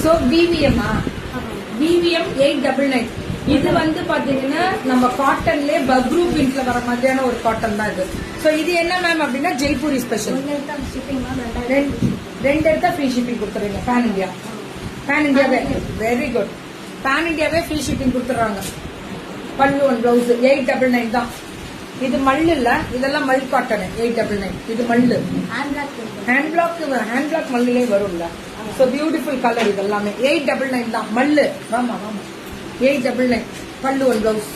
So VVM 899. இது வந்து பாத்தீங்கன்னா நம்ம காட்டன்லயே பக்ரூ பிரிண்ட்ல வர மாதிரியான ஒரு காட்டன் தான் இது. சோ இது என்ன மேம் அப்படின்னா ஜெய்ப்பூரி ஸ்பெஷல். ரெண்டு எடுத்தா ஃப்ரீ ஷிப்பிங் கொடுத்துறீங்க. பேன் இந்தியாவே வெரி குட். பேன் இந்தியாவே ஃப்ரீ ஷிப்பிங் கொடுத்துறாங்க. பல்லு ஒன் பிளவுஸ் 899 தான். இது மல்லு இல்ல, இதெல்லாம் மல் காட்டன் 899. இது மல்லு ஹேண்ட் பிளாக் மல்லுலே வரும்ல. So beautiful colour. இது எல்லாமே 899 தான். மல்லு வாமா 899. பல்லு ஒன் பிளவுஸ்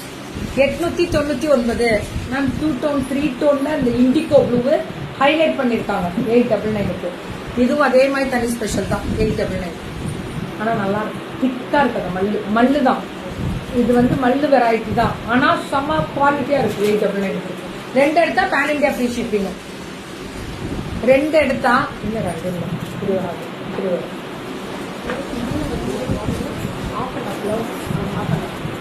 899 மேம். 2 டோன் 3 டோன்ல இந்த இண்டிகோ ப்ளூ ஹைலைட் பண்ணிருக்காங்க 899க்கு. இதுவும் அதே மாதிரி தனி ஸ்பெஷல் தான் 899. ஆனா நல்லா திக்கா இருக்கு. மல்லு தான். இது வந்து மல்லு வெரைட்டி தான். ஆனா செம்ம குவாலிட்டியா இருக்கு 899. ரெண்டு எடுத்தா பேன் இந்தியா ஃப்ரீ ஷிப்பிங். ரெண்டு எடுத்தா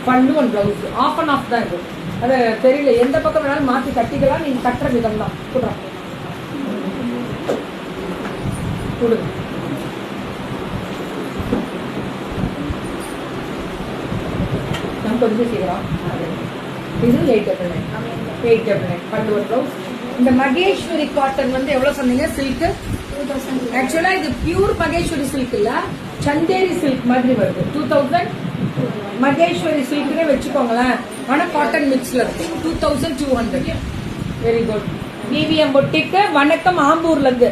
பல்லு one blouse off and off தான் இருக்கு. அது தெரியல, எந்த பக்கம் வேணாலும் மாத்தி கட்டிக்கலாம். நீங்க கட்டுற விதம் தான். கொடுங்க கொஞ்சம் சீக்கிரம். இது 899 பல்லு ஒரு பிளவுஸ். இந்த மகேஸ்வரி காட்டன் வந்து எவ்வளவு சொன்னீங்க? சில்க் ஆக்சுவலா இது பியூர் மகேஸ்வரி சில்க் இல்ல, சந்தேரி சில்க் மாதிரி வருது. 2000 மகேஸ்வரி சில்க்னே வச்சுக்கோங்களேன். ஆனா காட்டன் மிக்ஸ்ல இருக்கு. 2200. Very good. விவிஎம் பொட்டிக்கு வணக்கம். ஆம்பூர்ல இருந்து